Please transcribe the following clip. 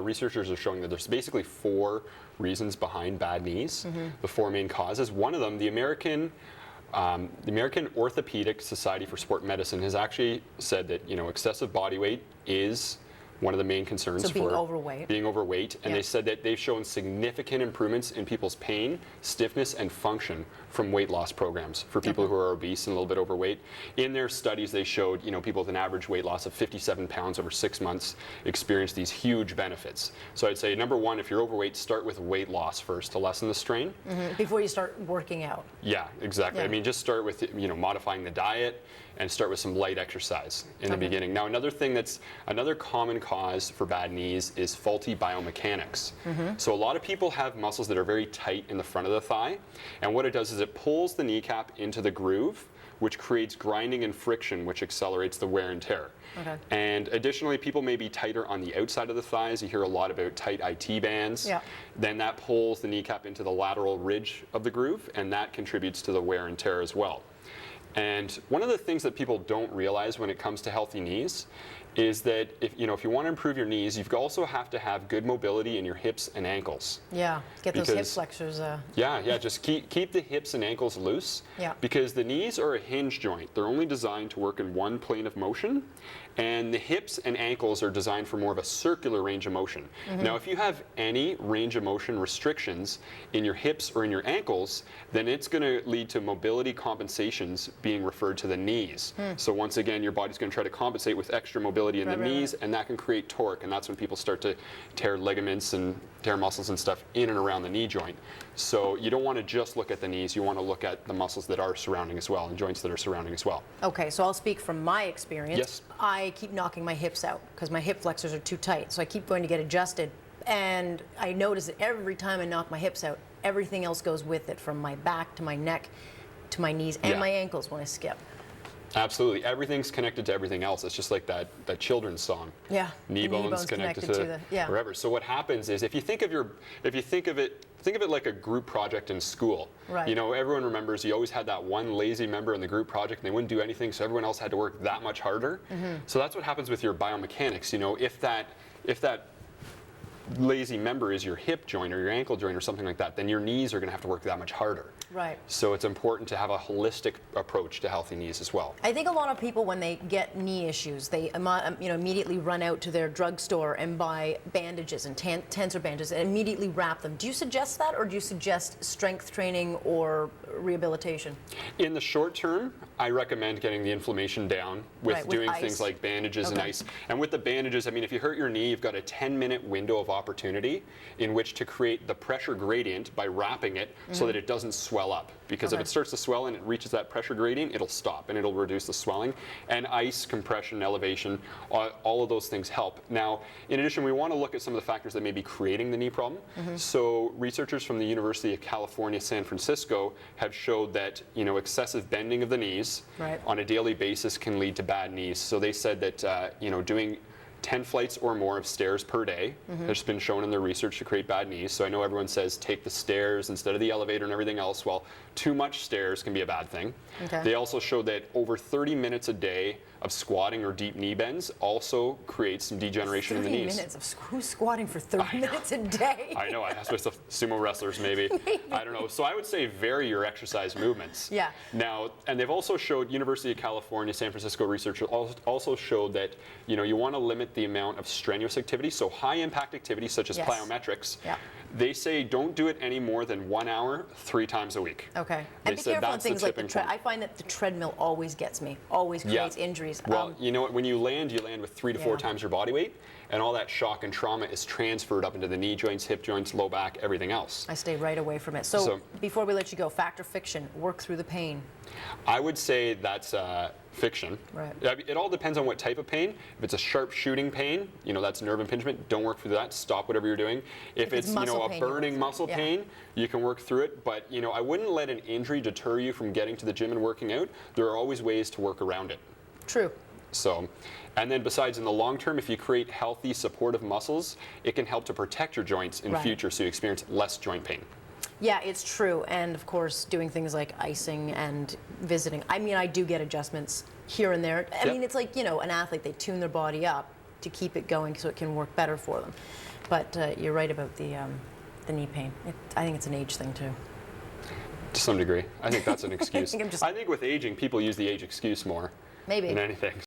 researchers are showing that there's basically 4 reasons behind bad knees, the 4 main causes. One of them, the American Orthopedic Society for Sport Medicine has actually said that, excessive body weight is one of the main concerns being for overweight. being overweight. And Yeah. they said that they've shown significant improvements in people's pain, stiffness, and function from weight loss programs for people who are obese and a little bit overweight. In their studies, they showed, people with an average weight loss of 57 pounds over 6 months experienced these huge benefits. So I'd say, number 1, if you're overweight, start with weight loss first to lessen the strain. Before you start working out. Yeah, exactly. Yeah. I mean, just start with, modifying the diet and start with some light exercise in the beginning. Now, another common cause for bad knees is faulty biomechanics. So a lot of people have muscles that are very tight in the front of the thigh, and what it does is it pulls the kneecap into the groove, which creates grinding and friction, which accelerates the wear and tear. Okay. And additionally, people may be tighter on the outside of the thighs. You hear a lot about tight IT bands. Yeah. Then that pulls the kneecap into the lateral ridge of the groove, and that contributes to the wear and tear as well. And one of the things that people don't realize when it comes to healthy knees is that if you want to improve your knees, you also have to have good mobility in your hips and ankles. Yeah, get those hip flexors. Yeah, just keep the hips and ankles loose. Yeah. Because the knees are a hinge joint. They're only designed to work in one plane of motion, and the hips and ankles are designed for more of a circular range of motion. Now, if you have any range of motion restrictions in your hips or in your ankles, then it's going to lead to mobility compensations being referred to the knees. So once again, your body's going to try to compensate with extra mobility in the knees, and that can create torque, and that's when people start to tear ligaments and tear muscles and stuff in and around the knee joint. So you don't want to just look at the knees, you want to look at the muscles that are surrounding as well, and joints that are surrounding as well. Okay, so I'll speak from my experience. Yes. I keep knocking my hips out because my hip flexors are too tight, so I keep going to get adjusted. And I notice that every time I knock my hips out, everything else goes with it, from my back to my neck to my knees and my ankles when I skip. Absolutely. Everything's connected to everything else. It's just like that children's song. Yeah. Knee bones connected to wherever. So what happens is, if you think of it like a group project in school. Right. Everyone remembers you always had that one lazy member in the group project and they wouldn't do anything, so everyone else had to work that much harder. So that's what happens with your biomechanics. If that lazy member is your hip joint or your ankle joint or something like that, then your knees are going to have to work that much harder. Right. So it's important to have a holistic approach to healthy knees as well. I think a lot of people, when they get knee issues, they immediately run out to their drugstore and buy bandages and tensor bandages and immediately wrap them. Do you suggest that, or do you suggest strength training or rehabilitation? In the short term, I recommend getting the inflammation down with doing things like bandages and ice. And with the bandages, I mean, if you hurt your knee, you've got a 10-minute window of opportunity in which to create the pressure gradient by wrapping it so that it doesn't swell up. Because if it starts to swell and it reaches that pressure gradient, it'll stop and it'll reduce the swelling. And ice, compression, elevation, all of those things help. Now, in addition, we want to look at some of the factors that may be creating the knee problem. So researchers from the University of California, San Francisco have showed that excessive bending of the knees on a daily basis can lead to bad knees. So they said that doing 10 flights or more of stairs per day has been shown in their research to create bad knees. So I know everyone says take the stairs instead of the elevator and everything else. Well, too much stairs can be a bad thing. They also showed that over 30 minutes a day of squatting or deep knee bends also creates some degeneration in the knees. 30 minutes of who's squatting for 30 minutes a day? I know. I suppose the sumo wrestlers maybe. I don't know. So I would say vary your exercise movements. Yeah. Now, and they've also showed, University of California, San Francisco researchers also showed that you want to limit the amount of strenuous activity. So high impact activity such as plyometrics. Yeah. They say don't do it any more than 1 hour 3 times a week. Okay. And be careful on things like the treadmill. I find that the treadmill always gets me, always creates injuries. Well, you know what? When you land with 3 to 4 times your body weight, and all that shock and trauma is transferred up into the knee joints, hip joints, low back, everything else. I stay right away from it. So before we let you go, fact or fiction, work through the pain? I would say that's fiction. Right. It all depends on what type of pain. If it's a sharp shooting pain, that's nerve impingement, don't work through that. Stop whatever you're doing. If it's a burning muscle pain, you can work through it. But I wouldn't let an injury deter you from getting to the gym and working out. There are always ways to work around it. True. So, and then besides, in the long term, if you create healthy supportive muscles, it can help to protect your joints in future so you experience less joint pain. Yeah, it's true. And of course, doing things like icing and visiting. I mean, I do get adjustments here and there. I mean, it's like, an athlete, they tune their body up. to keep it going so it can work better for them. But you're right about the knee pain. I think it's an age thing too. To some degree. I think that's an excuse. I think I think with aging, people use the age excuse more maybe than anything.